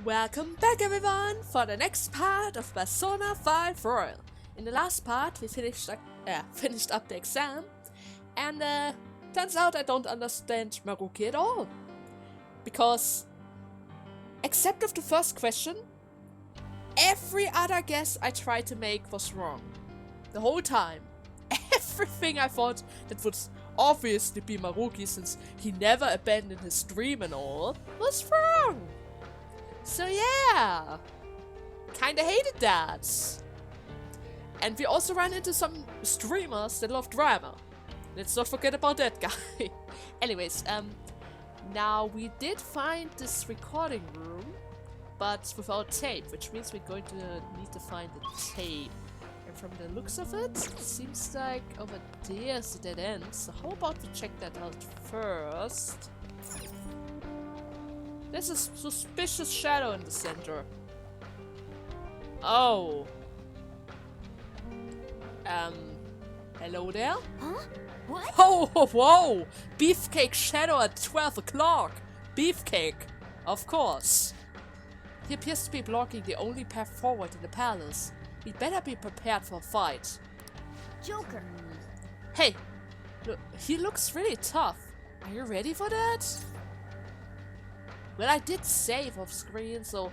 Welcome back everyone for the next part of Persona 5 Royal. In the last part we finished up the exam and turns out I don't understand Maruki at all. Because except of the first question, every other guess I tried to make was wrong. The whole time. Everything I thought that would obviously be Maruki since he never abandoned his dream and all was wrong. So yeah, kinda hated that. And we also ran into some streamers that love drama. Let's not forget about that guy. Anyways, now we did find this recording room, but without tape, which means we're going to need to find the tape. And from the looks of it, it seems like over there's a dead end. So how about we check that out first? There's a suspicious shadow in the center. Oh. Hello there? Huh? What? Oh, whoa! Beefcake shadow at 12 o'clock! Beefcake, of course. He appears to be blocking the only path forward in the palace. We'd better be prepared for a fight. Joker. Hey, look, he looks really tough. Are you ready for that? Well, I did save off screen, so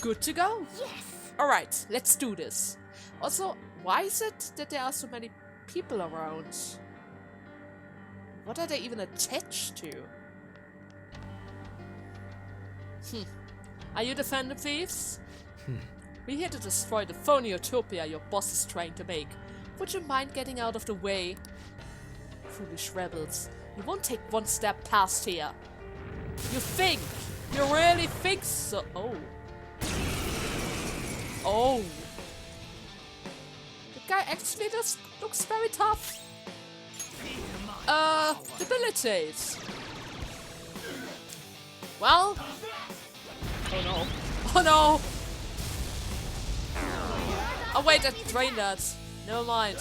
good to go. Yes. Alright, let's do this. Also, why is it that there are so many people around? What are they even attached to? Are you the Phantom Thieves? We're here to destroy the phony utopia your boss is trying to make. Would you mind getting out of the way? Foolish rebels. You won't take one step past here. You think? You really think so? Oh. Oh. The guy actually just looks very tough. Debilitate. Well. Oh no. Oh no! Oh wait, I drained that. Never mind.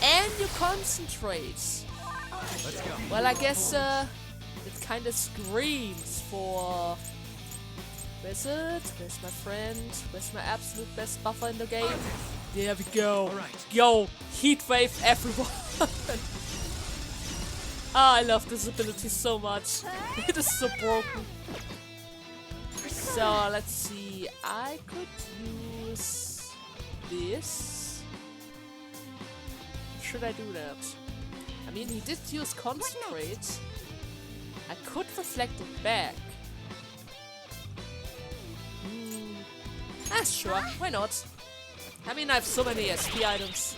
And you concentrate. Let's go. Well, I guess it kind of screams for. Where's it? Where's my friend? Where's my absolute best buffer in the game? There we go. Alright. Yo, heatwave everyone. I love this ability so much. It is so broken. So let's see. I could use this. Should I do that? I mean, he did use concentrate. I could reflect it back. Sure, why not? I mean, I have so many SP items.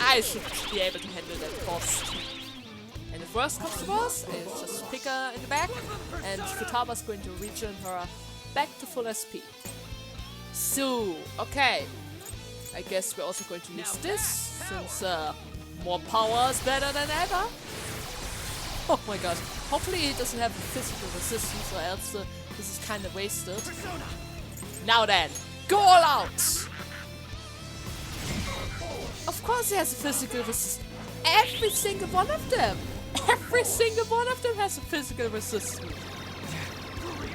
I should be able to handle that cost. And if worst comes to worst, I just pick her in the back, and Futama's going to regen her back to full SP. So, okay. I guess we're also going to use this, since more power is better than ever. Oh my god. Hopefully he doesn't have a physical resistance, or else this is kind of wasted. Now then, go all out! Of course he has a physical resistance. Every single one of them! Every single one of them has a physical resistance.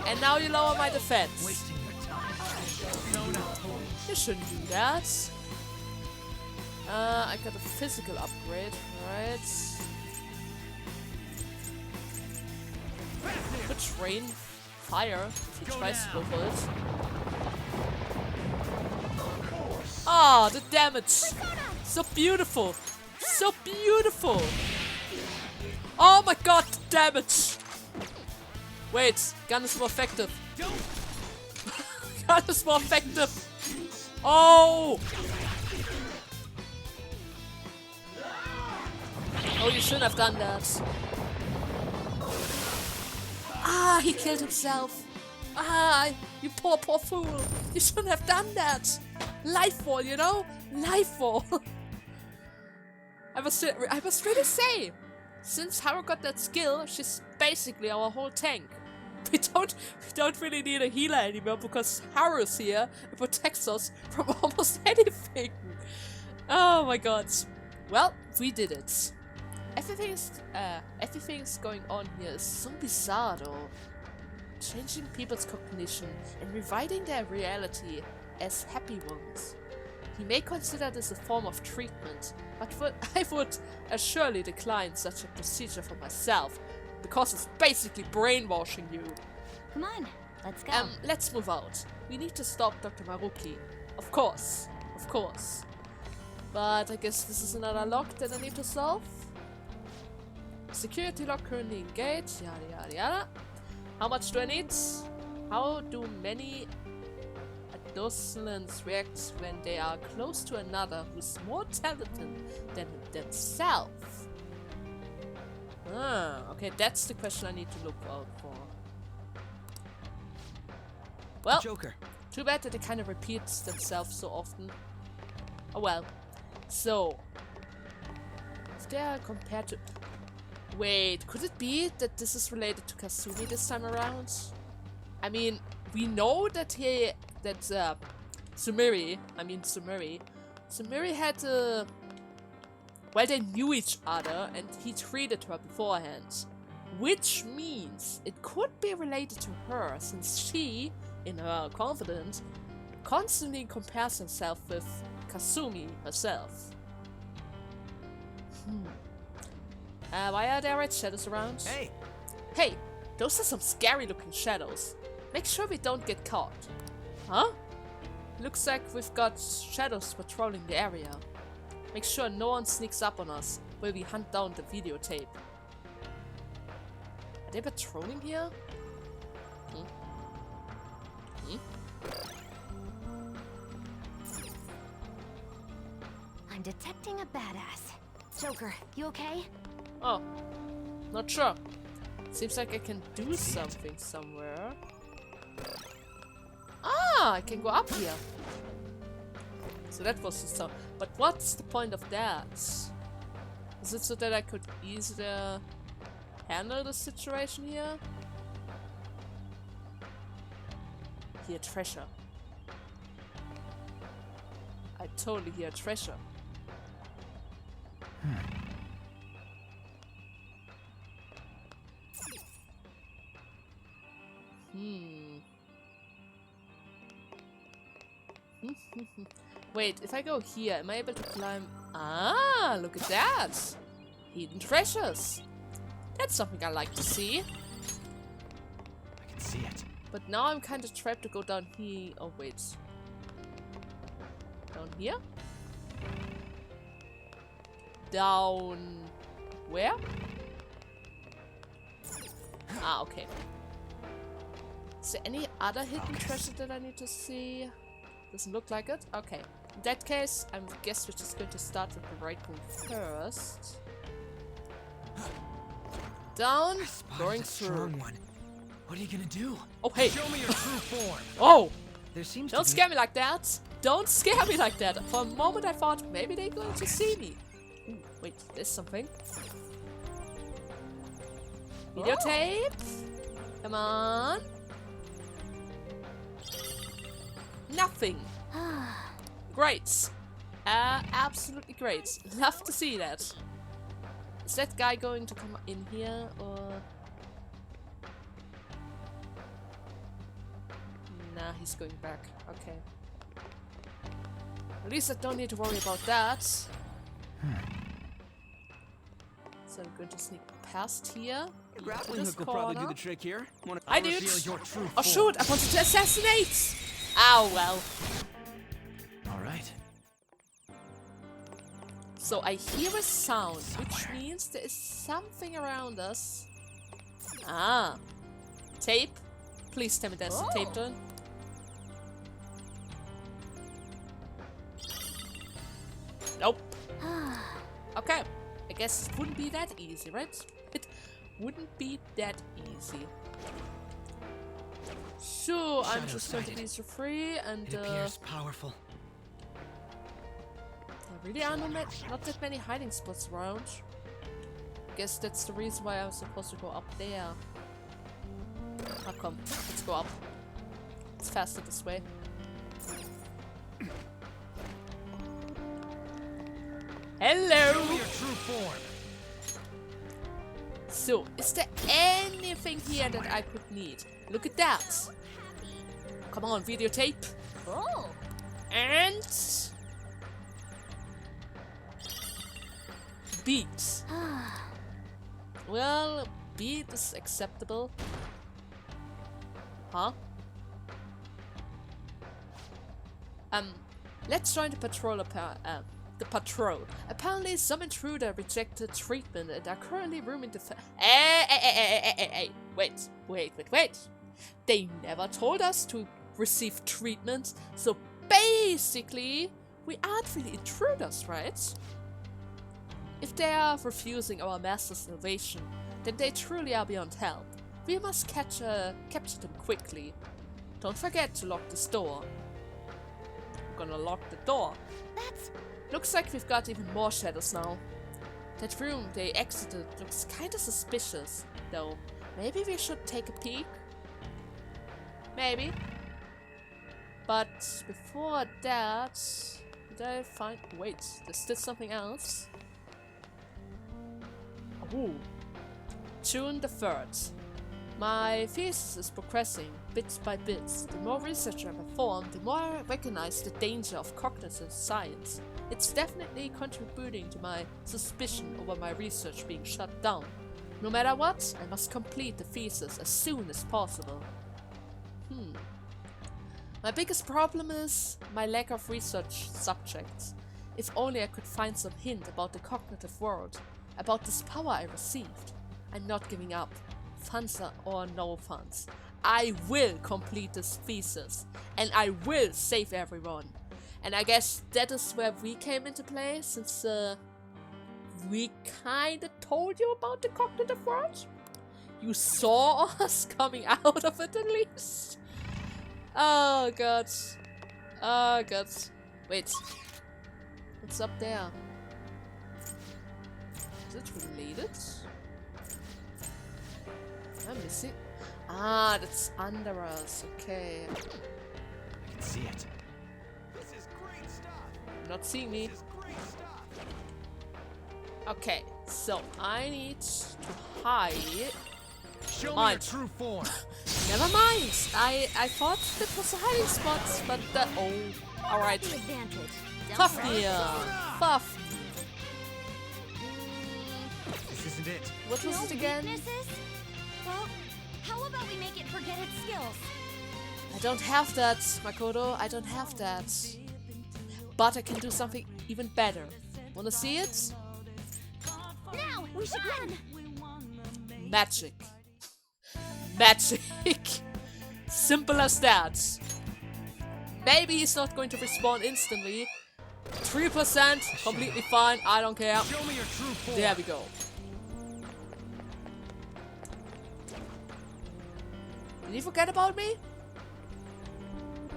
And now you lower my defense. Wasting your time. You shouldn't do that. I got a physical upgrade, right? Could drain fire if he tries to go for it. Ah, the damage! So beautiful! So beautiful! Oh my god, the damage! Wait, gun is more effective. Gun is more effective! Oh! Oh, you shouldn't have done that. Ah, he killed himself. Ah, you poor fool. You shouldn't have done that. Lifefall, you know? Lifefall. I must really say, since Haru got that skill, she's basically our whole tank. We don't really need a healer anymore because Haru's here and protects us from almost anything. Oh my god. Well, we did it. Everything's going on here is so bizarre though. changing people's cognition and reviving their reality as happy ones. He may consider this a form of treatment, but I would surely decline such a procedure for myself, because it's basically brainwashing you. Come on, let's go. Let's move out. We need to stop Dr. Maruki. Of course. Of course. But I guess this is another lock that I need to solve. Security lock currently engaged. Yada yada yada. How much do I need? How do many adolescents react when they are close to another who's more talented than themselves? Ah, okay, that's the question I need to look out for. Well, Joker. too bad that it kind of repeats themselves so often. Oh well. So, if they are compared to... Wait, could it be that this is related to Kasumi this time around? I mean, we know that Sumiri had well, they knew each other and he treated her beforehand. Which means it could be related to her, since she, in her confidence, constantly compares herself with Kasumi herself. Why are there red shadows around? Hey! Hey, those are some scary looking shadows. Make sure we don't get caught. Huh? Looks like we've got shadows patrolling the area. Make sure no one sneaks up on us while we hunt down the videotape. Are they patrolling here? I'm detecting a badass. Joker, you okay? Oh, not sure. Seems like I can do something somewhere. Ah, I can go up here. So that was the sound. But what's the point of that? Is it so that I could easier handle the situation here? Hear treasure. I totally hear treasure. Wait, if I go here, am I able to climb? Ah, look at that! Hidden treasures! That's something I like to see. I can see it. But now I'm kind of trapped to go down here. Oh, wait. Down here? Down... where? Ah, okay. Is there any other hidden treasure that I need to see? Doesn't look like it. Okay. In that case, I guess we're just going to start with the right room first. Down, going through. One. What are you gonna do? Oh, hey. Show me your true form. Oh! There seems Don't to be... scare me like that! Don't scare me like that! For a moment I thought maybe they're going to see me. Ooh, wait, there's something. Videotape! Come on! Nothing! Great! Absolutely great. Love to see that. Is that guy going to come in here, or... Nah, he's going back. Okay. At least I don't need to worry about that. So I'm going to sneak past here. Grappling hook will probably do the trick here. I do. Your true Oh shoot! I wanted to assassinate. Oh well. All right. So I hear a sound, which means there is something around us. Ah, tape. Please tell me there's a tape done. Nope. Okay, I guess it wouldn't be that easy, right? It wouldn't be that easy. So I'm just going to be so free and It appears powerful. there really are not that many hiding spots around. Guess that's the reason why I was supposed to go up there. Oh, come, let's go up. It's faster this way. Hello! Show me your true form. So, is there anything here that I could need? Look at that. Come on, videotape. Oh. And... beat. Well, beat is acceptable. Huh? Let's join the patrol. Apparently, some intruder rejected treatment and are currently rooming the. Hey! Wait! They never told us to receive treatment, so basically, we aren't really intruders, right? If they are refusing our master's salvation, then they truly are beyond help. We must capture them quickly. Don't forget to lock this door. I'm gonna lock the door. Looks like we've got even more shadows now. That room they exited looks kinda suspicious, though. Maybe we should take a peek? Maybe. But before that... did I find... wait, there's still something else? Ooh. June the 3rd. My thesis is progressing bit by bit. The more research I perform, the more I recognize the danger of cognitive science. It's definitely contributing to my suspicion over my research being shut down. No matter what, I must complete the thesis as soon as possible. My biggest problem is my lack of research subjects. If only I could find some hint about the cognitive world, about this power I received. I'm not giving up. Funds or no funds. I will complete this thesis, and I will save everyone. And I guess that is where we came into play, since we kinda told you about the cognitive world. You saw us coming out of it at least. Oh god. Oh god. Wait. What's up there? Is it related? I'm missing. Ah, that's under us. Okay. I can see it. This is great stuff. You're not seeing me. This is great stuff. Okay, so I need to hide. Show me your true form. Never mind. I thought that was a hiding spot, but oh, all right. The advantage. Fafnir. This isn't it. What was it again? Weaknesses? Well, how about we make it forget its skills? I don't have that, Makoto. I don't have that. But I can do something even better. Wanna see it? Now, we should run! Magic. Magic. Simple as that. Maybe he's not going to respawn instantly. 3%, completely fine. I don't care. Show me your true form. There we go. Did he forget about me?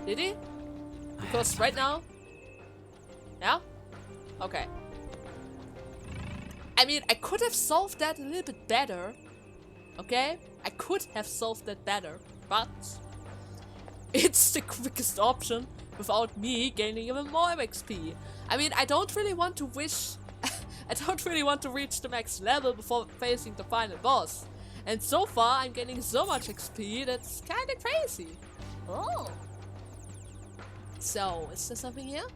Did he? Because right now... Yeah? Okay. I mean, I could have solved that a little bit better. Okay? I could have solved that better. But... it's the quickest option without me gaining even more XP. I mean, I don't really want to wish... I don't really want to reach the max level before facing the final boss. And so far, I'm getting so much XP that's kinda crazy. Oh! So, is there something here?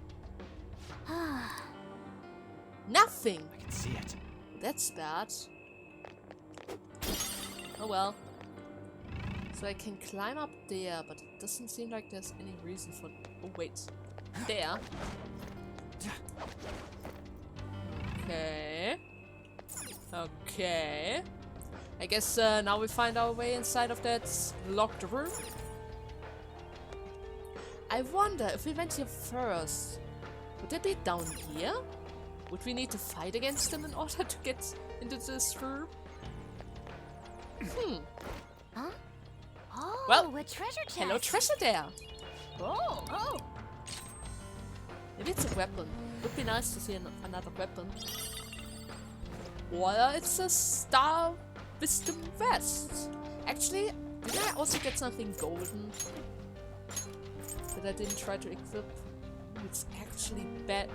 Nothing! I can see it. That's bad. Oh well. So I can climb up there, but it doesn't seem like there's any reason for... Oh wait. There. Okay. Okay. I guess now we find our way inside of that locked room. I wonder if we went here first, would it be down here? Would we need to fight against them in order to get into this room? Huh? Oh, Well, a treasure chest. Hello, treasure there. Oh. Maybe it's a weapon. Would be nice to see another weapon. Or it's a Star Wisdom Vest. Actually, did I also get something golden that I didn't try to equip? It's actually bad.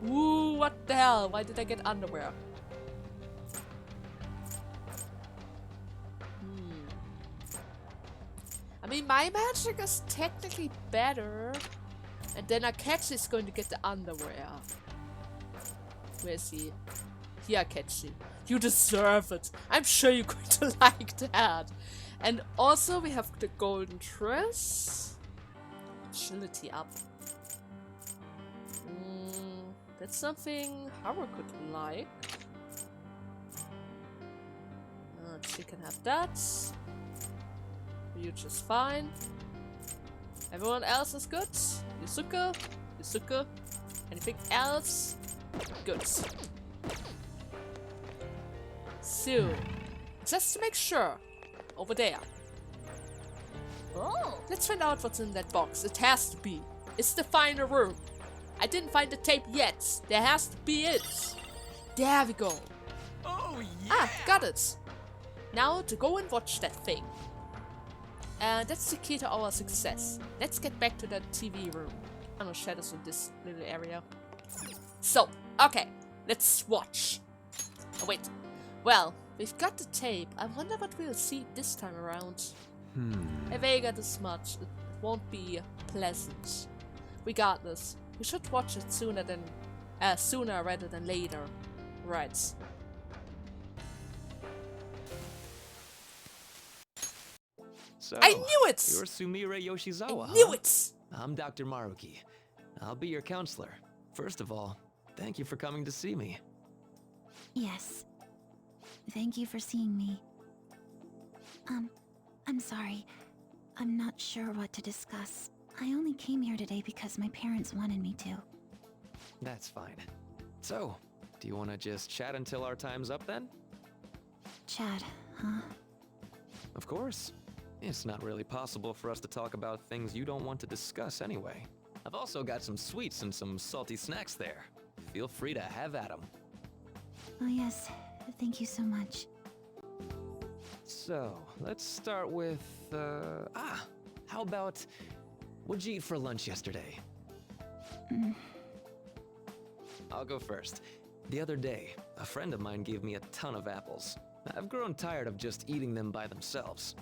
Ooh, what the hell? Why did I get underwear? I mean, my magic is technically better. And then Akechi's going to get the underwear. Where is he? Here, Akechi. You deserve it. I'm sure you're going to like that. And also, we have the golden dress. Agility up. That's something Haru could like. She can have that. You just fine. Everyone else is good. Yusuke. Yusuke. Anything else? Good. So, just to make sure. Over there. Oh. Let's find out what's in that box. It has to be. It's the final room. I didn't find the tape yet. There has to be it. There we go. Oh yeah. Ah, got it. Now to go and watch that thing. That's the key to our success. Let's get back to the TV room. No shadows in this little area. So, okay. Let's watch. Oh, wait. Well, we've got the tape. I wonder what we'll see this time around. If I got this much, it won't be pleasant. Regardless, we should watch it sooner rather than later. Right. So, I knew it! You're Sumire Yoshizawa, I knew huh? it! I'm Dr. Maruki. I'll be your counselor. First of all, thank you for coming to see me. Yes. Thank you for seeing me. I'm sorry. I'm not sure what to discuss. I only came here today because my parents wanted me to. That's fine. So, do you want to just chat until our time's up then? Chad, huh? Of course. It's not really possible for us to talk about things you don't want to discuss anyway. I've also got some sweets and some salty snacks there. Feel free to have at them. Oh yes, thank you so much. So, let's start with, how about, what'd you eat for lunch yesterday? I'll go first. The other day, a friend of mine gave me a ton of apples. I've grown tired of just eating them by themselves.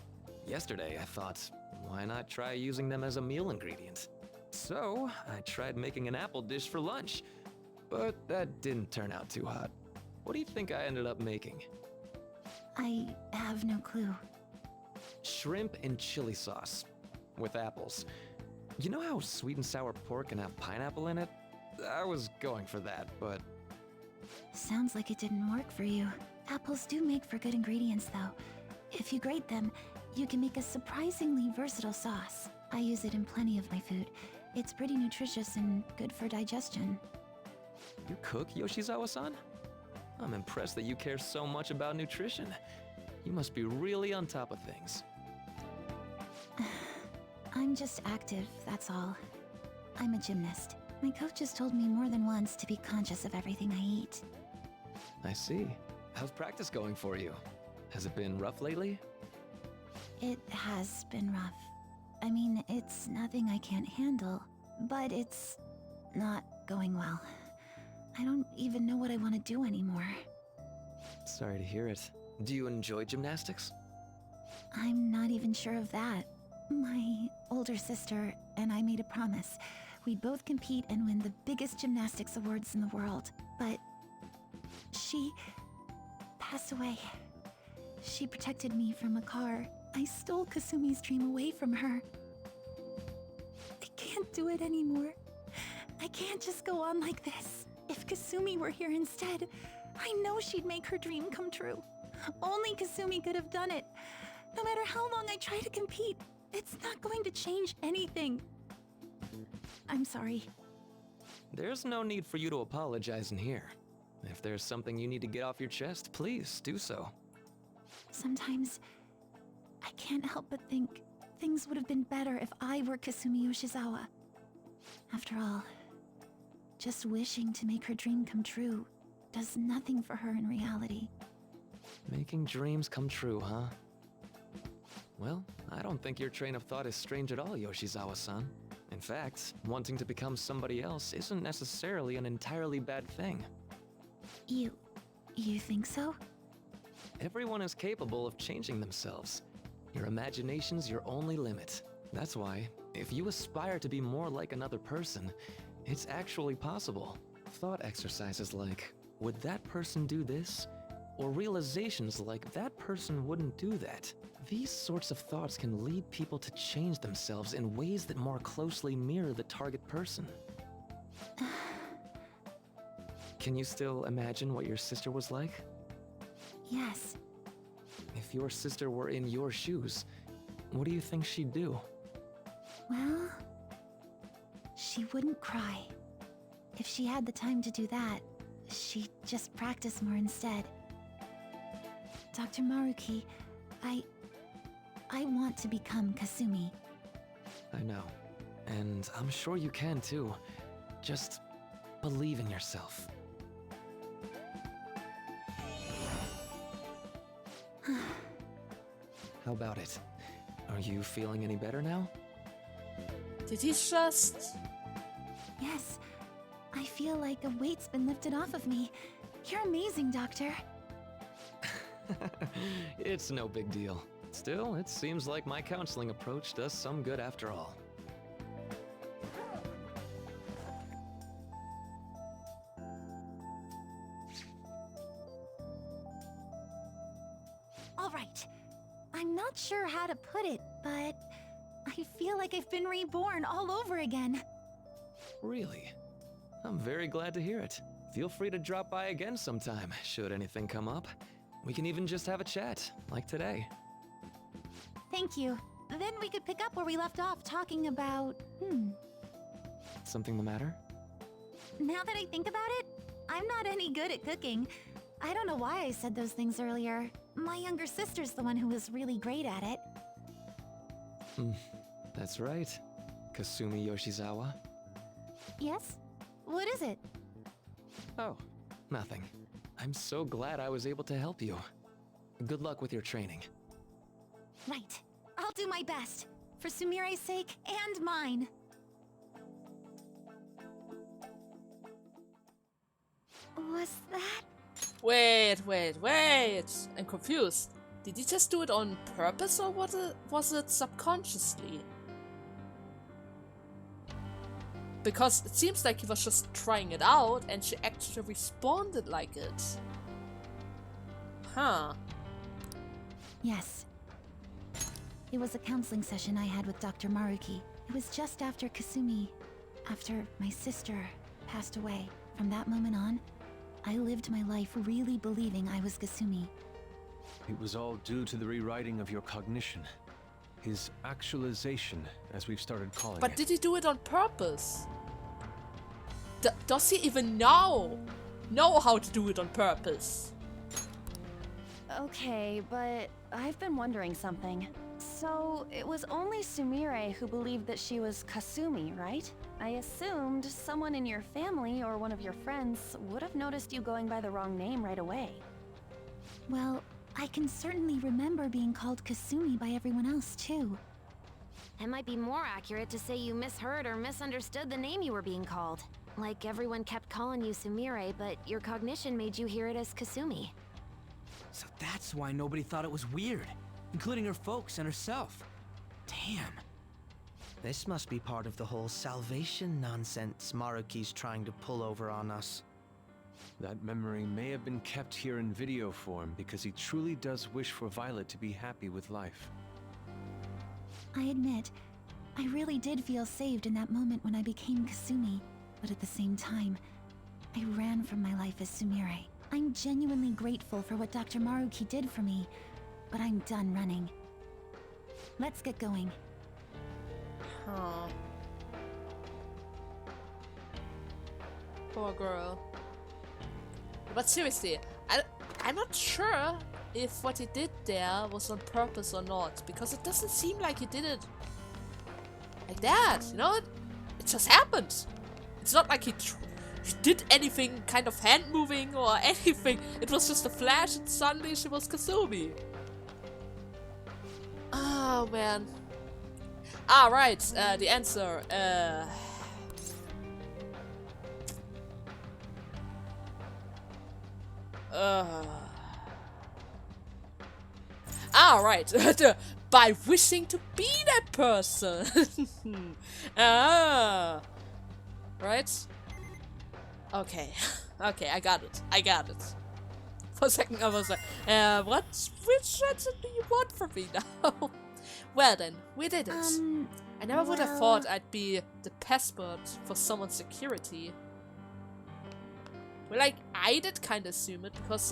Yesterday, I thought, why not try using them as a meal ingredient? So, I tried making an apple dish for lunch, but that didn't turn out too hot. What do you think I ended up making? I have no clue. Shrimp and chili sauce with apples. You know how sweet and sour pork can have pineapple in it? I was going for that, but... Sounds like it didn't work for you. Apples do make for good ingredients, though. If you grate them, you can make a surprisingly versatile sauce. I use it in plenty of my food. It's pretty nutritious and good for digestion. You cook, Yoshizawa-san? I'm impressed that you care so much about nutrition. You must be really on top of things. I'm just active, that's all. I'm a gymnast. My coach has told me more than once to be conscious of everything I eat. I see. How's practice going for you? Has it been rough lately? It has been rough. I mean, it's nothing I can't handle, but it's not going well. I don't even know what I want to do anymore. Sorry to hear it. Do you enjoy gymnastics? I'm not even sure of that. My older sister and I made a promise. We'd both compete and win the biggest gymnastics awards in the world. But she passed away. She protected me from a car. I stole Kasumi's dream away from her. I can't do it anymore. I can't just go on like this. If Kasumi were here instead, I know she'd make her dream come true. Only Kasumi could have done it. No matter how long I try to compete, it's not going to change anything. I'm sorry. There's no need for you to apologize in here. If there's something you need to get off your chest, please do so. Sometimes I can't help but think things would have been better if I were Kasumi Yoshizawa. After all, just wishing to make her dream come true does nothing for her in reality. Making dreams come true, huh? Well, I don't think your train of thought is strange at all, Yoshizawa-san. In fact, wanting to become somebody else isn't necessarily an entirely bad thing. You think so? Everyone is capable of changing themselves. Your imagination's your only limit. That's why, if you aspire to be more like another person, it's actually possible. Thought exercises like, would that person do this? Or realizations like, that person wouldn't do that. These sorts of thoughts can lead people to change themselves in ways that more closely mirror the target person. Can you still imagine what your sister was like? Yes. If your sister were in your shoes, what do you think she'd do? Well, she wouldn't cry. If she had the time to do that, she'd just practice more instead. Dr. Maruki, I want to become Kasumi. I know. And I'm sure you can too. Just believe in yourself. How about it? Are you feeling any better now? Did he just... Yes, I feel like a weight's been lifted off of me. You're amazing, Doctor. It's no big deal. Still, it seems like my counseling approach does some good after all. All right. I'm not sure how to put it, but I feel like I've been reborn all over again. Really? I'm very glad to hear it. Feel free to drop by again sometime, should anything come up. We can even just have a chat, like today. Thank you. Then we could pick up where we left off talking about... Something the matter? Now that I think about it, I'm not any good at cooking. I don't know why I said those things earlier. My younger sister's the one who was really great at it. That's right. Kasumi Yoshizawa. Yes? What is it? Oh, nothing. I'm so glad I was able to help you. Good luck with your training. Right. I'll do my best. For Sumire's sake and mine. Was that... Wait. I'm confused. Did he just do it on purpose or was it subconsciously? Because it seems like he was just trying it out and she actually responded like it. Huh. Yes. It was a counseling session I had with Dr. Maruki. It was just after after my sister passed away. From that moment on, I lived my life really believing I was Kasumi. It was all due to the rewriting of your cognition. His actualization, as we've started calling it. But did he do it on purpose? Does he even know how to do it on purpose? Okay, but I've been wondering something. So, it was only Sumire who believed that she was Kasumi, right? I assumed someone in your family or one of your friends would have noticed you going by the wrong name right away. Well, I can certainly remember being called Kasumi by everyone else, too. It might be more accurate to say you misheard or misunderstood the name you were being called. Like everyone kept calling you Sumire, but your cognition made you hear it as Kasumi. So that's why nobody thought it was weird, including her folks and herself. Damn. This must be part of the whole salvation nonsense Maruki's trying to pull over on us. That memory may have been kept here in video form because he truly does wish for Violet to be happy with life. I admit, I really did feel saved in that moment when I became Kasumi, but at the same time, I ran from my life as Sumire. I'm genuinely grateful for what Dr. Maruki did for me, but I'm done running. Let's get going. Huh. Poor girl. But seriously, I'm not sure if what he did there was on purpose or not, because it doesn't seem like he did it like that, you know? It just happened. It's not like he did anything kind of hand moving or anything. It was just a flash and suddenly she was Kasumi. Oh man. Ah, right, the answer. Ah, right. by wishing to be that person. Ah. Right? Okay. Okay, I got it. I got it. For a second I was like, which answer do you want from me now? Well then, we did it. I never would have thought I'd be the passport for someone's security. Well, like, I did kind of assume it, because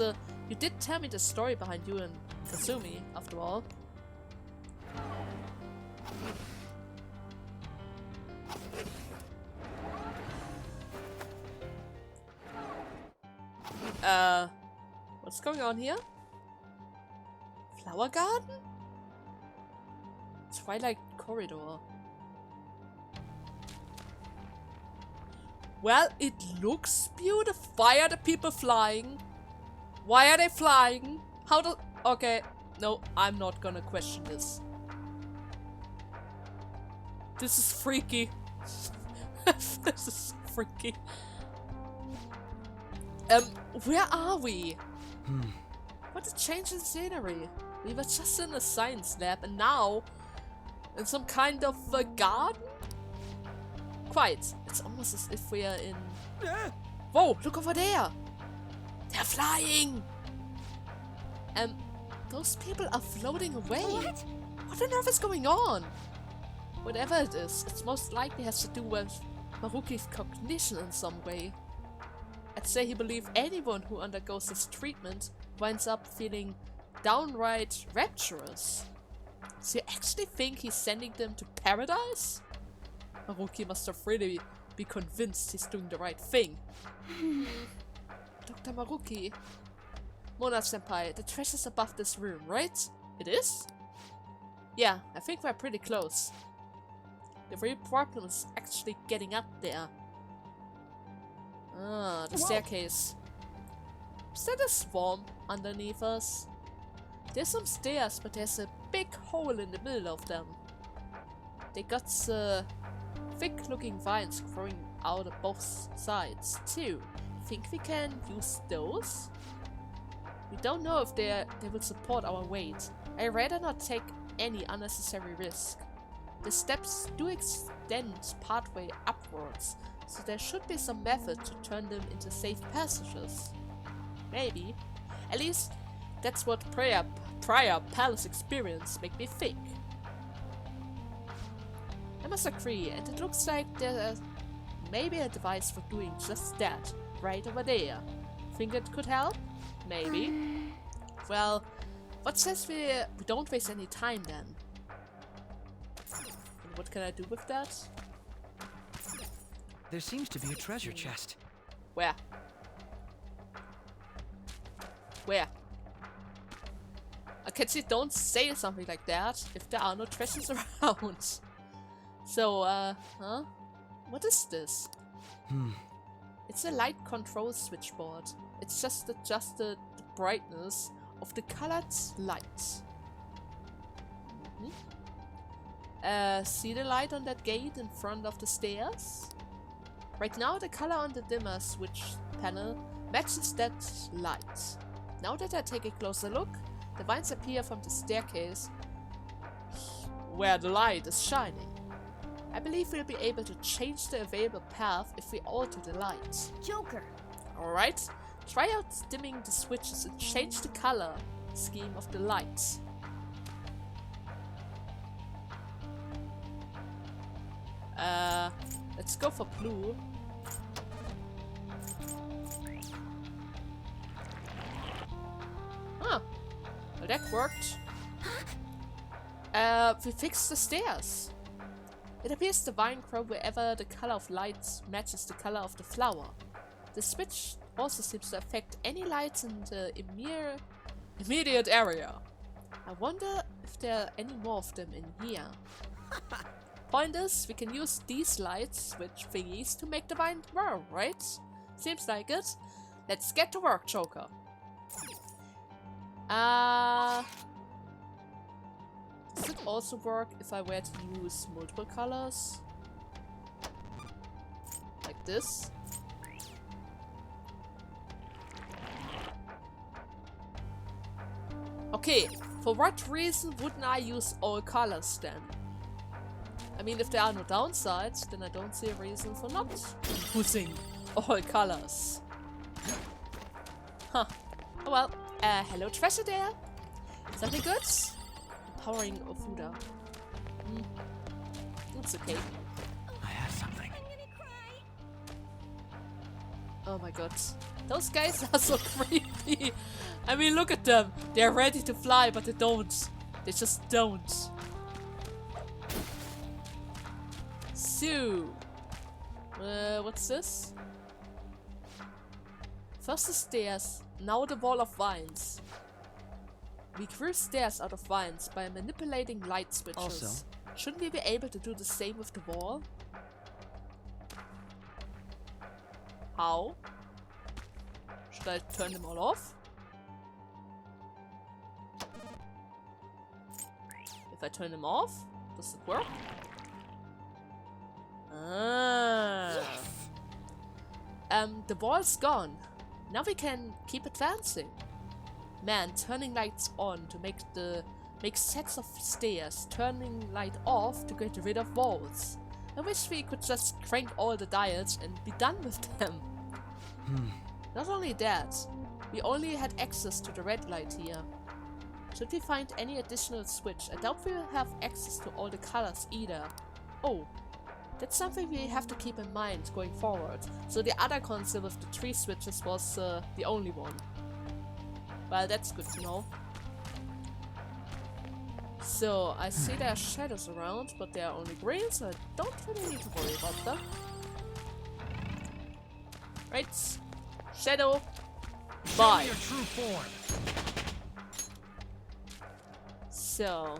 you did tell me the story behind you and Kasumi, after all. What's going on here? Flower garden? Twilight corridor. Well, it looks beautiful. Why are the people flying? Why are they flying? How do... Okay. No, I'm not gonna question this. This is freaky. This is freaky. Where are we? What a change in scenery. We were just in a science lab and now in some kind of a garden? Quite. It's almost as if we are in... Whoa, look over there! They're flying! Those people are floating away. What on earth is going on? Whatever it is, it's most likely has to do with Maruki's cognition in some way. I'd say he believes anyone who undergoes this treatment winds up feeling downright rapturous. So you actually think he's sending them to paradise? Maruki must have really be convinced he's doing the right thing. Dr. Maruki. Mona-senpai, the treasure's above this room, right? It is? Yeah, I think we're pretty close. The real problem is actually getting up there. Ah, the staircase. Is that a swamp underneath us? There's some stairs, but there's a big hole in the middle of them. They got thick-looking vines growing out of both sides, too. Think we can use those? We don't know if they will support our weight. I'd rather not take any unnecessary risk. The steps do extend partway upwards, so there should be some method to turn them into safe passages. Maybe. At least, that's what prior palace experience make me think. I must agree, and it looks like there's maybe a device for doing just that, right over there. Think it could help? Maybe. Well, what says we don't waste any time then? And what can I do with that? There seems to be a treasure chest. Where? Where? Okay, see, don't say something like that if there are no treasures around. So, huh? What is this? It's a light control switchboard. It's just adjusted the brightness of the colored lights. See the light on that gate in front of the stairs? Right now the color on the dimmer switch panel matches that light. Now that I take a closer look, the vines appear from the staircase where the light is shining. I believe we'll be able to change the available path if we alter the light. Joker! Alright, try out dimming the switches and change the color scheme of the lights. Let's go for blue. Huh. Well, that worked. We fixed the stairs. It appears the vine grows wherever the color of lights matches the color of the flower. The switch also seems to affect any lights in the immediate area. I wonder if there are any more of them in here. Point is, we can use these light switch thingies to make the vine grow, right? Seems like it. Let's get to work, Joker. Does it also work if I were to use multiple colors? Like this? Okay, For what reason wouldn't I use all colors then? I mean, if there are no downsides, then I don't see a reason for not using all colors. Huh. Oh well. Hello treasure there. Something good? Empowering Ofuda. It's okay. I have something. Oh my god. Those guys are so creepy. I mean, look at them. They're ready to fly, but they don't. They just don't. So, what's this? First the stairs, now the wall of vines. We grew stairs out of vines by manipulating light switches. Also, shouldn't we be able to do the same with the wall? How? Should I turn them all off? If I turn them off, does it work? Ah. The wall's gone. Now we can keep advancing. Man, turning lights on to make sets of stairs, turning light off to get rid of walls. I wish we could just crank all the dials and be done with them. Not only that, we only had access to the red light here. Should we find any additional switch? I doubt we will have access to all the colors either. Oh, that's something we have to keep in mind going forward. So the other console with the 3 switches was the only one. Well, that's good to know. So, I see there are shadows around, but they are only green, so I don't really need to worry about them. Right. Shadow. Bye. Your true form. So.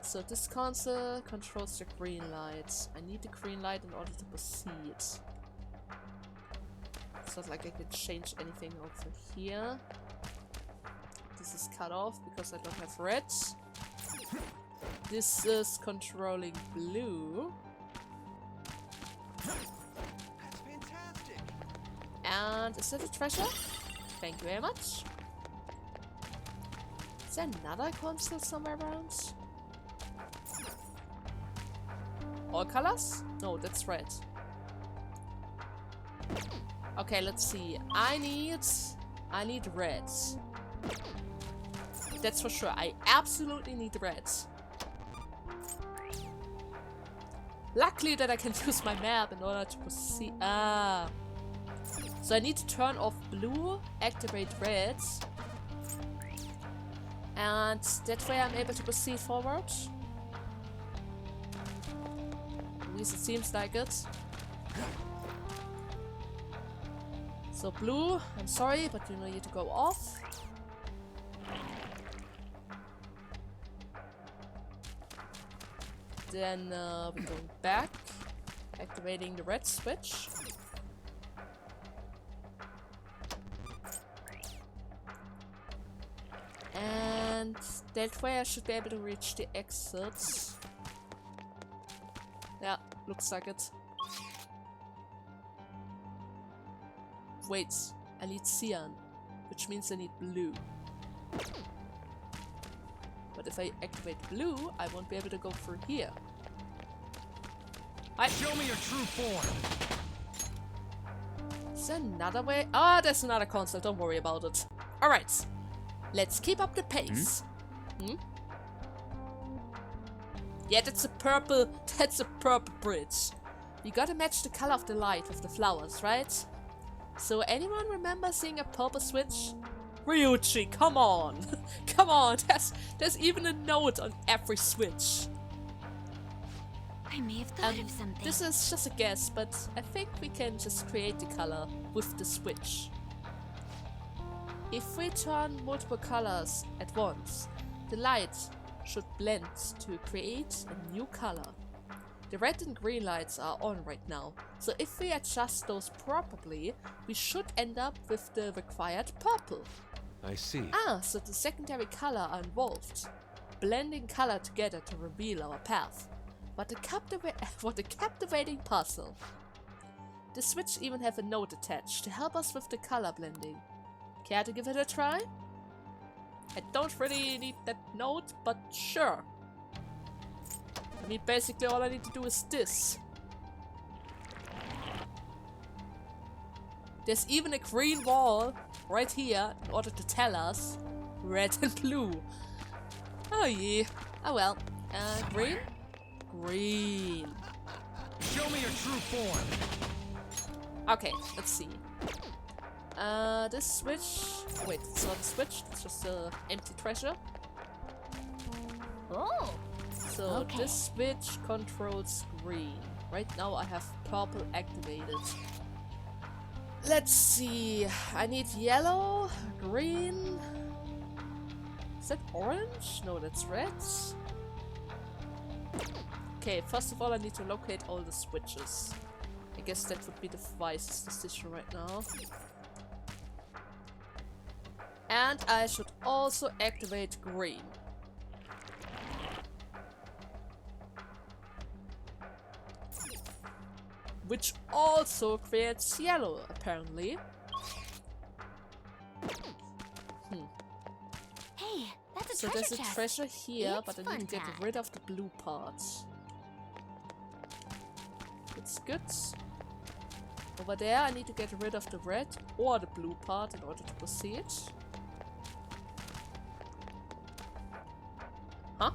So this console controls the green lights. I need the green light in order to proceed. It's not like I can change anything over here. This is cut off because I don't have red. This is controlling blue. That's fantastic. And is that a treasure? Thank you very much. Is there another console somewhere around? All colors? No, that's red. Okay, let's see. I need red. That's for sure. I absolutely need red. Luckily that I can use my map in order to proceed. Ah. So I need to turn off blue, activate red. And that way I'm able to proceed forward. At least it seems like it. So blue, I'm sorry, but you need to go off. Then we're going back, activating the red switch. And that way I should be able to reach the exits. Yeah, looks like it. Wait, I need cyan, which means I need blue. But if I activate blue, I won't be able to go through here. Show me your true form. Is there another way? Ah, there's another console, don't worry about it. Alright, let's keep up the pace. Yeah, that's a purple bridge. You gotta match the color of the light with the flowers, right? So anyone remember seeing a purple switch? Ryuichi, come on! Come on, there's even a note on every switch. I may have thought of something. This is just a guess, but I think we can just create the color with the switch. If we turn multiple colors at once, the light should blend to create a new color. The red and green lights are on right now, so if we adjust those properly, we should end up with the required purple. I see. Ah, so the secondary color are involved, blending color together to reveal our path. What a captivating puzzle. The switch even have a note attached to help us with the color blending. Care to give it a try? I don't really need that note, but sure. I mean, basically all I need to do is this. There's even a green wall right here in order to tell us red and blue. Oh yeah. Oh well. Green? Green. Show me your true form. Okay, let's see. This switch... Wait, it's not a switch, it's just an empty treasure. Oh. So Okay. this switch controls green. Right now I have purple activated. Let's see. I need yellow, green. Is that orange? No, that's red. Okay, first of all I need to locate all the switches. I guess that would be the wisest decision right now. And I should also activate green. Which also creates yellow, apparently. Hey, that's a So treasure there's a chest. treasure here, but I It's need to get fun time. rid of the blue parts. It's good. Over there I need to get rid of the red or the blue part in order to proceed. Huh?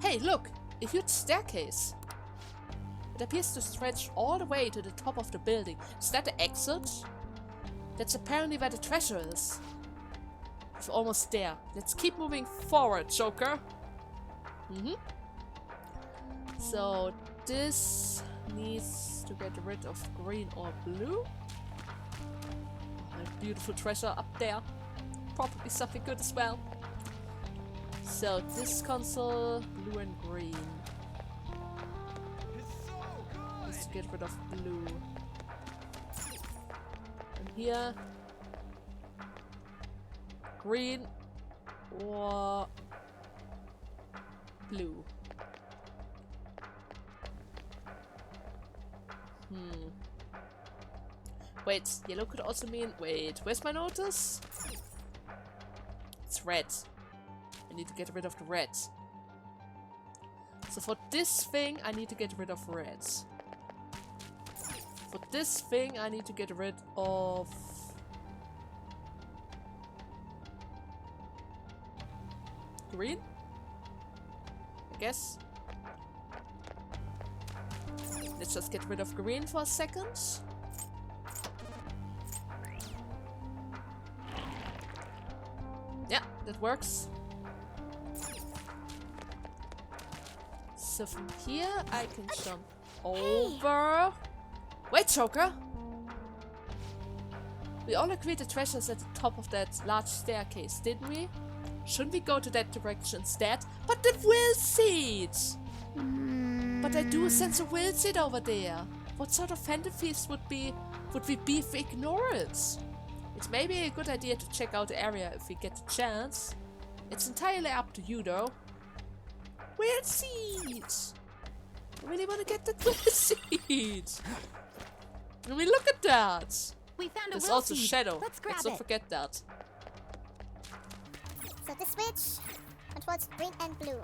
Hey, look! A huge staircase! It appears to stretch all the way to the top of the building. Is that the exit? That's apparently where the treasure is. It's almost there. Let's keep moving forward, Joker. So this needs to get rid of green or blue. A beautiful treasure up there. Probably something good as well. So this console, blue and green. Let's get rid of blue. And here, green or blue. Wait, yellow could also mean... Wait, where's my notice? It's red. I need to get rid of the red. So for this thing, I need to get rid of red. For this thing, I need to get rid of... green? I guess. Let's just get rid of green for a second. Yeah, that works. So from here, I can jump over. Wait, Joker! We all agreed the treasure's at the top of that large staircase, didn't we? Shouldn't we go to that direction instead? But the will seat! But I do sense a will seat over there. What sort of fantasies would we be if we ignore it? It's maybe a good idea to check out the area if we get the chance. It's entirely up to you though. Will seat! I really want to get that will seat! I mean, look at that! We found a There's will also seed. shadow. Let's grab Let's not it. forget that. So this switch controls green and blue.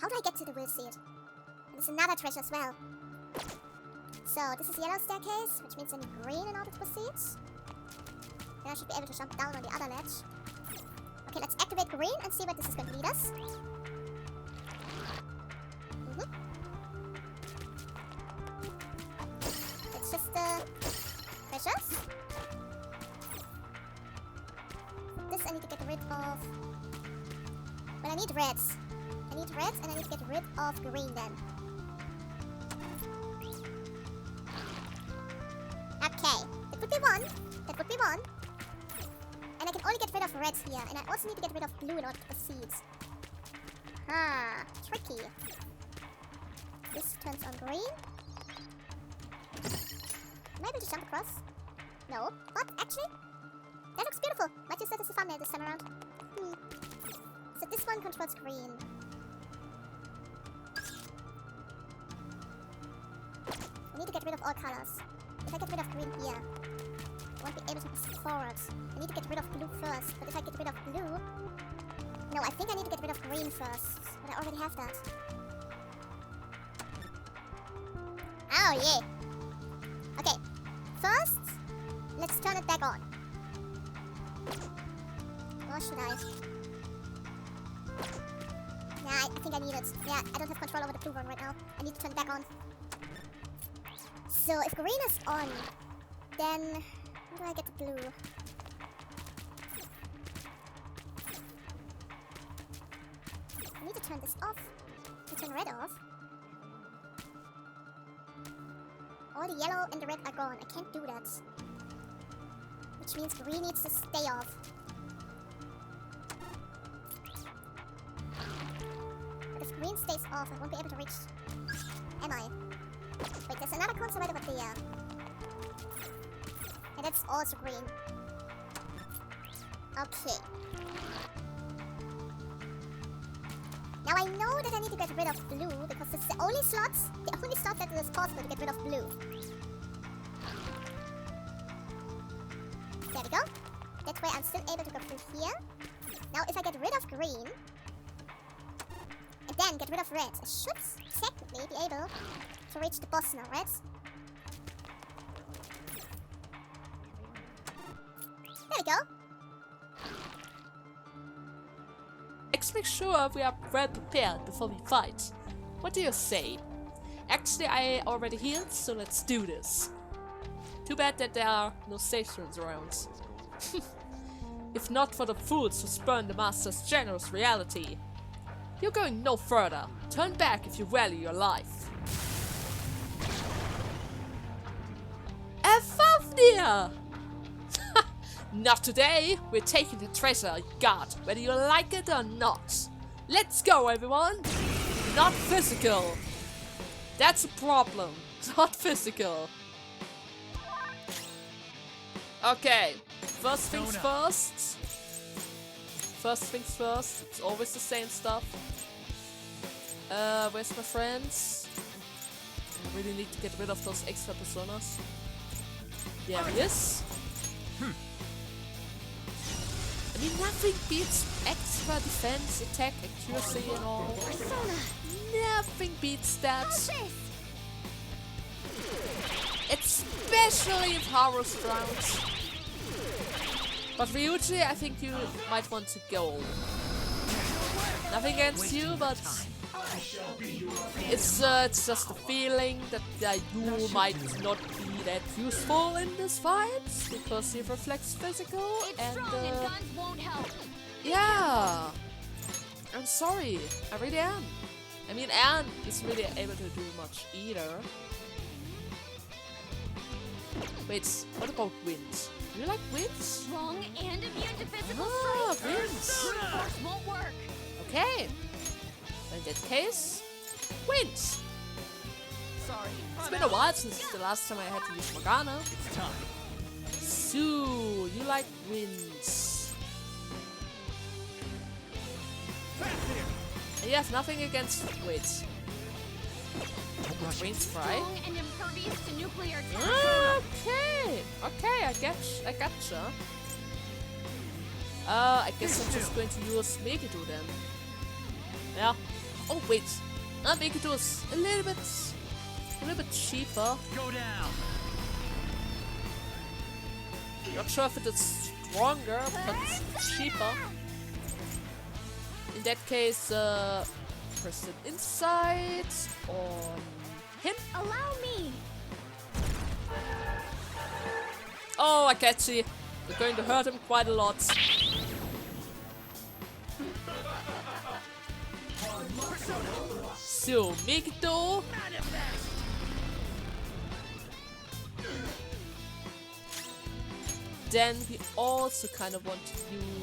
How do I get to the will seat? There's another treasure as well. So this is yellow staircase, which means I need green in order to proceed. Then I should be able to jump down on the other ledge. Okay, let's activate green and see where this is going to lead us. It's just the treasures. This I need to get rid of. Well, I need reds. I need reds and I need to get rid of green then. Okay, that would be one. That would be one. And I can only get rid of reds here. And I also need to get rid of blue in order to proceed. Tricky. This turns on green. Am I able to jump across? No. What? Actually? That looks beautiful. Might use that as a thumbnail this time around. So this one controls green. I need to get rid of all colors. If I get rid of green here, won't be able to proceed forward. I need to get rid of blue first, but if I get rid of blue... No, I think I need to get rid of green first, but I already have that. Oh, yeah. Okay, first, let's turn it back on. Or should I? Yeah, I think I need it. Yeah, I don't have control over the blue one right now. I need to turn it back on. So, if green is on, then how do I get the blue? I need to turn this off. To turn red off. All the yellow and the red are gone. I can't do that. Which means green needs to stay off. But if green stays off, I won't be able to reach... Am I? Wait, there's another console right over there. And that's also green. Okay. Now I know that I need to get rid of blue, because it's the only slot that it is possible to get rid of blue. There we go. That way I'm still able to go through here. Now if I get rid of green, and then get rid of red, I should technically be able to reach the boss now, right? There we go. Let's make sure we are well prepared before we fight. What do you say? Actually, I already healed, so let's do this. Too bad that there are no stations around. If not for the fools who spurn the Master's generous reality. You're going no further. Turn back if you value your life. Fafnir! Not today! We're taking the treasure you got, whether you like it or not. Let's go, everyone! Not physical. That's a problem. Not physical. Okay. First things first. First things first. It's always the same stuff. Where's my friends? I really need to get rid of those extra personas. There he is. I mean, nothing beats extra defense, attack, accuracy and all. Persona. Nothing beats that. Especially if Haru's around. But Ryuji, I think you might want to go. Nothing against you, but it's just a feeling that you might not be that useful in this fight because he reflects physical and guns won't help. yeah. I'm sorry, I really am. I mean, Anne isn't really able to do much either. Wait, what about Wind? Do you like Wind? Strong and immune to physical Ah, strike. Wind. Force won't work. Okay. In that case, Wind. Sorry. It's been a while since the last time I had to use Morgana. It's time. Sue, you like winds. And you have nothing against weights. Wind Spry. Strong and impervious to nuclear attack. Okay, okay, I gotcha. I guess I'm just going to use Megiddo then. Yeah. Oh wait, Megiddo is a little bit cheaper. Go down. Not sure if it is stronger, but it's cheaper. In that case, press it inside on him. Allow me. Oh, I can see. We're going to hurt him quite a lot. So, Megiddo. Then we also kind of want to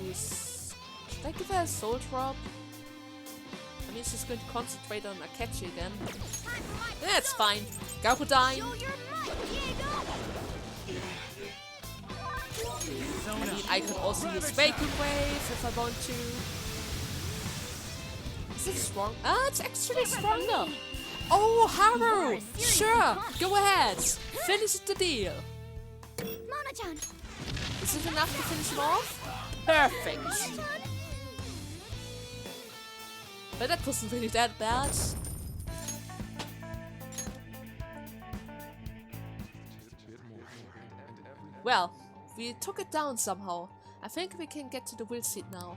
use... Should I give her a soul drop? I mean, she's going to concentrate on Akechi again. That's fine. Gakudyne. I mean, I could also use Vacuum Wave if I want to. Is it strong? Ah, it's actually stronger. Oh, Haru! Sure, go ahead. Finish the deal. Mona-chan. Is it enough to finish him off? Perfect. But that wasn't really that bad. Well, we took it down somehow. I think we can get to the will seat now.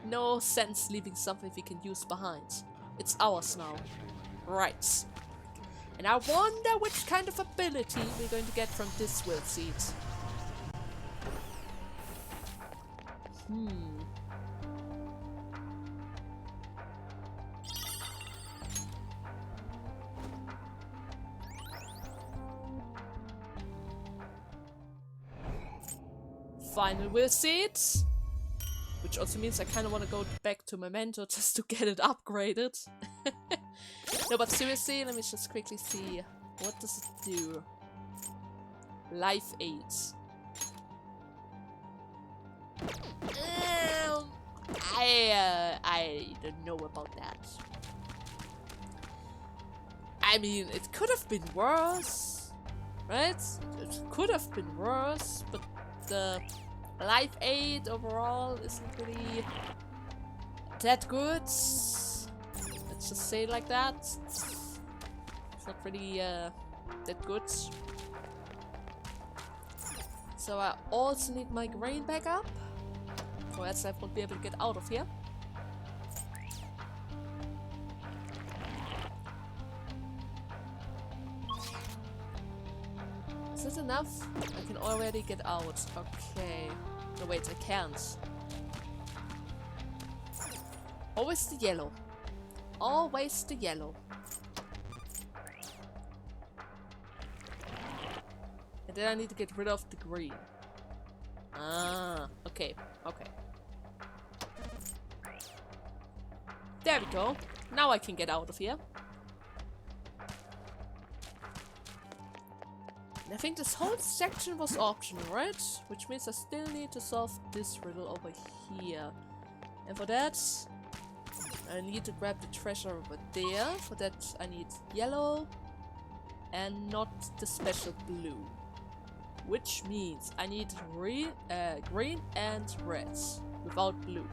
No sense leaving something we can use behind. It's ours now. Right. And I wonder which kind of ability we're going to get from this will seat. Final will seat. Which also means I kind of want to go back to my mentor just to get it upgraded. No, but seriously, let me just quickly see. What does it do? Life aids. I don't know about that. I mean, it could have been worse, right? It could have been worse, but the life aid overall isn't really that good. Let's just say it like that. It's not really that good. So I also need my grain back up, or else I won't be able to get out of here. Is this enough? I can already get out. Okay. No, wait, I can't. Always the yellow. Always the yellow. And then I need to get rid of the green. Ah, okay, okay. There we go. Now I can get out of here. And I think this whole section was optional, right? Which means I still need to solve this riddle over here. And for that, I need to grab the treasure over there. For that, I need yellow and not the special blue. Which means I need green and red without blue.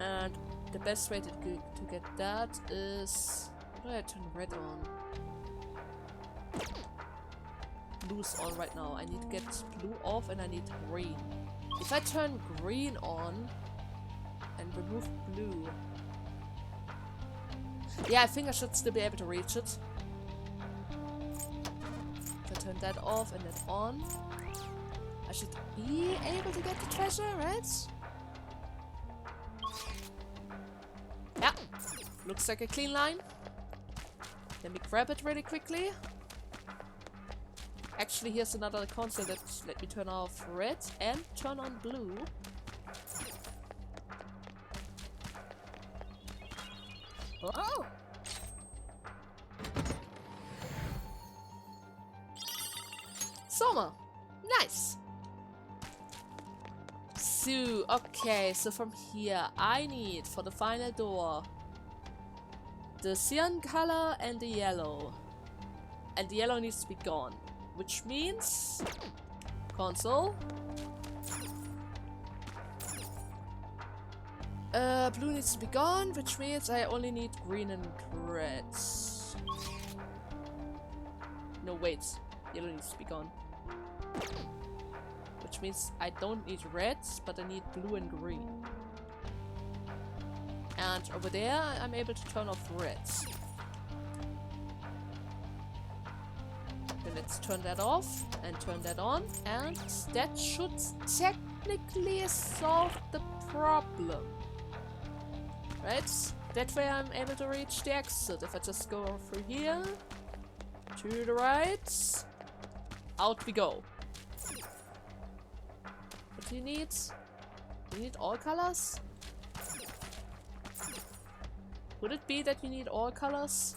And the best way to get that is... How do I turn red on? Blue's on right now. I need to get blue off and I need green. If I turn green on and remove blue... Yeah, I think I should still be able to reach it. If I turn that off and that on, I should be able to get the treasure, right? Yeah, looks like a clean line. Let me grab it really quickly. Actually, here's another console that let me turn off red and turn on blue. Oh! Soma! Nice! So, okay, so from here I need, for the final door, the cyan color and the yellow. And the yellow needs to be gone. Which means... Console. Blue needs to be gone, which means I only need green and red. No, wait. Yellow needs to be gone. Which means I don't need red, but I need blue and green. And over there, I'm able to turn off reds. Then let's turn that off and turn that on. And that should technically solve the problem. Right? That way I'm able to reach the exit. If I just go through here, to the right, out we go. What do you need? You need all colors? Would it be that you need all colors?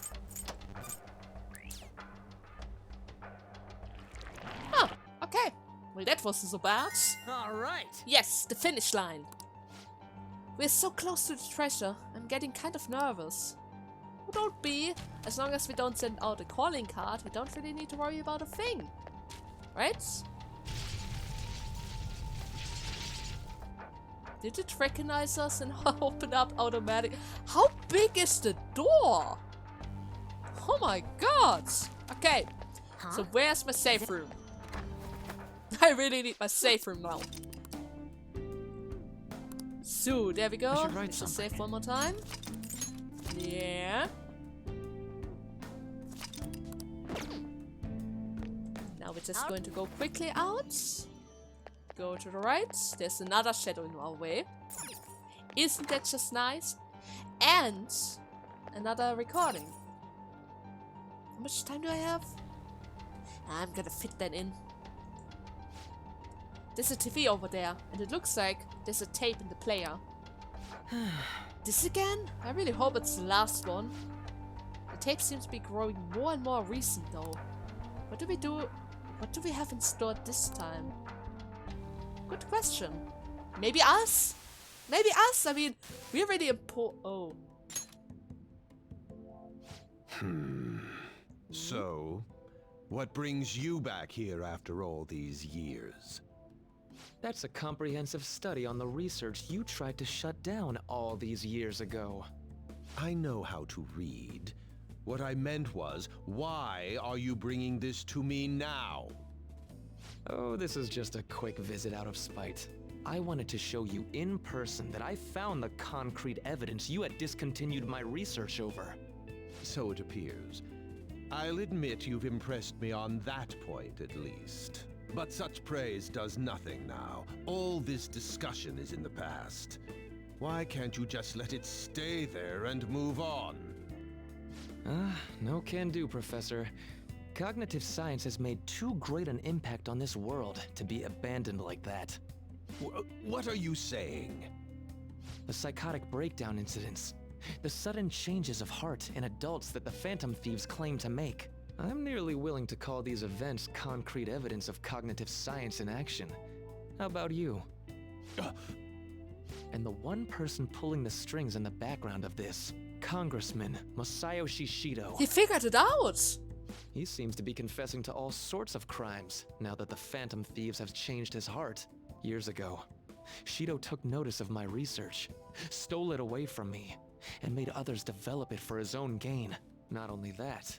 Oh, okay. Well, that wasn't so bad. Alright! Yes, the finish line. We're so close to the treasure. I'm getting kind of nervous. Don't be. As long as we don't send out a calling card, we don't really need to worry about a thing. Right? Did it recognize us and open up automatic? How big is the door? Oh my god! Okay, so where's my safe room? I really need my safe room now. So, there we go. Let's just save one more time. Yeah. Now we're just going to go quickly out. Go to the right. There's another shadow in our way. Isn't that just nice? And another recording. How much time do I have? I'm gonna fit that in. There's a TV over there, and it looks like there's a tape in the player. This again? I really hope it's the last one. The tape seems to be growing more and more recent though. What do we do? What do we have in store this time? Good question. Maybe us? Maybe us? I mean, we're really important. Oh. So, what brings you back here after all these years? That's a comprehensive study on the research you tried to shut down all these years ago. I know how to read. What I meant was, why are you bringing this to me now? Oh, this is just a quick visit out of spite. I wanted to show you in person that I found the concrete evidence you had discontinued my research over. So it appears. I'll admit you've impressed me on that point at least. But such praise does nothing now. All this discussion is in the past. Why can't you just let it stay there and move on? No can do, Professor. Cognitive science has made too great an impact on this world to be abandoned like that. What are you saying? The psychotic breakdown incidents. The sudden changes of heart in adults that the Phantom Thieves claim to make. I'm nearly willing to call these events concrete evidence of cognitive science in action. How about you? And the one person pulling the strings in the background of this, Congressman Masayoshi Shido. He figured it out! He seems to be confessing to all sorts of crimes now that the Phantom Thieves have changed his heart. Years ago, Shido took notice of my research, stole it away from me, and made others develop it for his own gain. Not only that,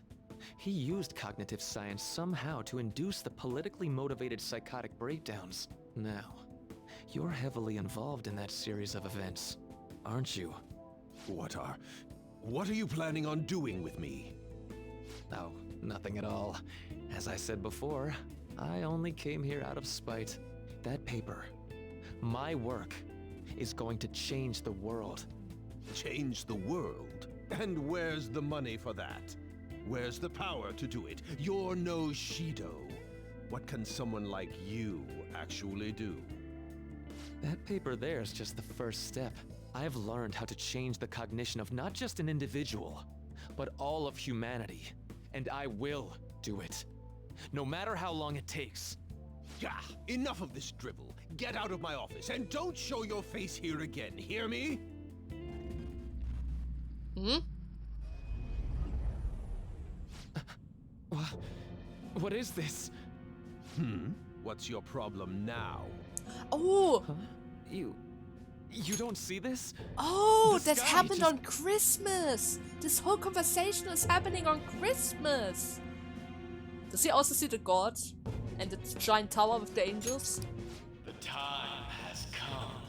he used cognitive science somehow to induce the politically motivated psychotic breakdowns. Now, you're heavily involved in that series of events, aren't you? What are you planning on doing with me? Oh, nothing at all. As I said before, I only came here out of spite. That paper, my work, is going to change the world. Change the world? And where's the money for that? Where's the power to do it? You're no Shido. What can someone like you actually do? That paper there is just the first step. I've learned how to change the cognition of not just an individual, but all of humanity. And I will do it. No matter how long it takes. Gah! Enough of this drivel. Get out of my office and don't show your face here again, hear me? What is this? What's your problem now? Oh! Huh? You don't see this? Oh, The that sky happened just- on Christmas! This whole conversation is happening on Christmas! Does he also see the god? And the giant tower with the angels? The time has come.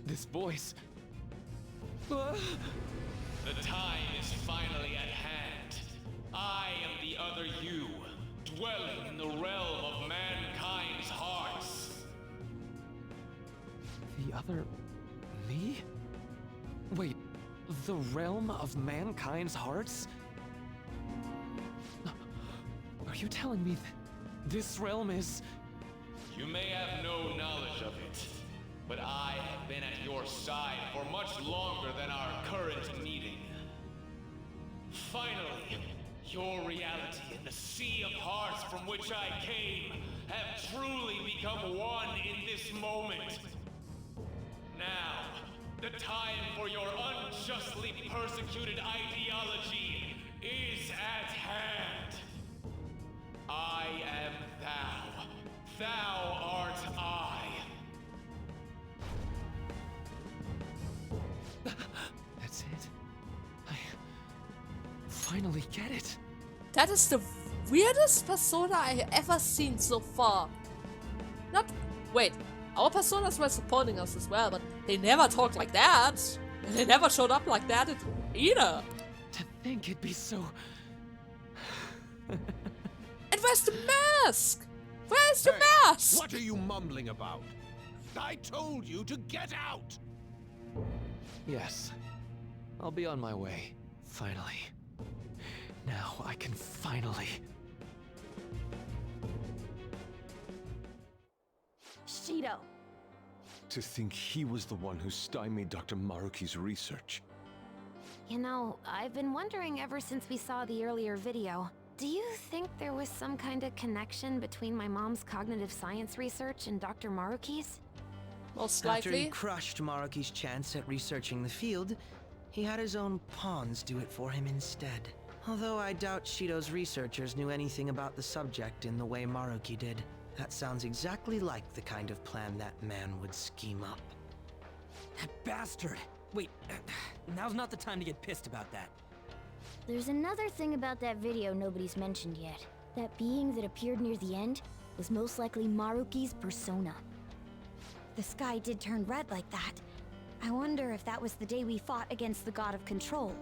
This voice. The time is finally at hand. I am the other you, dwelling in the realm of mankind's hearts. The other me? Wait, the realm of mankind's hearts? Are you telling me this realm is... You may have no knowledge of it, but I have been at your side for much longer than our current meeting. Finally, your reality and the sea of hearts from which I came have truly become one in this moment. Now, The time for your unjustly persecuted ideology is at hand. I am thou. Thou art I. That's it. I finally get it. That is the weirdest persona I ever seen so far. Not... Wait, our personas were supporting us as well, but they never talked like that. They never showed up like that either. To think it'd be so... And where's the mask? Where's the mask? What are you mumbling about? I told you to get out! Yes. I'll be on my way. Finally. Now I can finally... Shido. To think he was the one who stymied Dr. Maruki's research. You know, I've been wondering ever since we saw the earlier video. Do you think there was some kind of connection between my mom's cognitive science research and Dr. Maruki's? Most After he likely. crushed Maruki's chance at researching the field, he had his own pawns do it for him instead. Although I doubt Shido's researchers knew anything about the subject in the way Maruki did. That sounds exactly like the kind of plan that man would scheme up. That bastard! Wait, now's not the time to get pissed about that. There's another thing about that video nobody's mentioned yet. That being that appeared near the end was most likely Maruki's persona. The sky did turn red like that. I wonder if that was the day we fought against the god of control.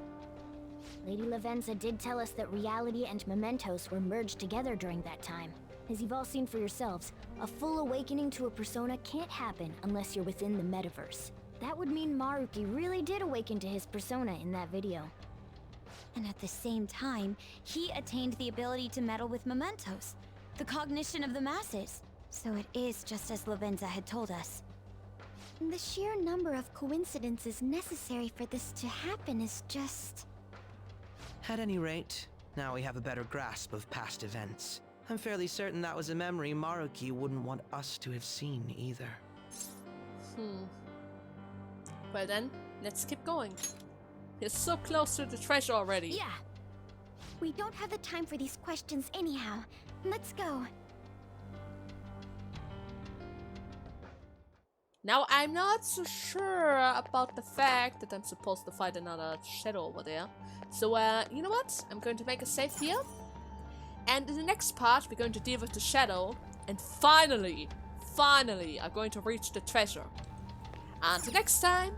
Lady Lavenza did tell us that reality and mementos were merged together during that time. As you've all seen for yourselves, a full awakening to a persona can't happen unless you're within the metaverse. That would mean Maruki really did awaken to his persona in that video. And at the same time, he attained the ability to meddle with mementos, the cognition of the masses. So it is just as Lavenza had told us. The sheer number of coincidences necessary for this to happen is just... At any rate, now we have a better grasp of past events. I'm fairly certain that was a memory Maruki wouldn't want us to have seen either. Well then, let's keep going. We're so close to the treasure already. Yeah. We don't have the time for these questions anyhow. Let's go. Now, I'm not so sure about the fact that I'm supposed to fight another shadow over there. So, you know what? I'm going to make a save here. And in the next part, we're going to deal with the shadow. And finally, are going to reach the treasure. Until next time,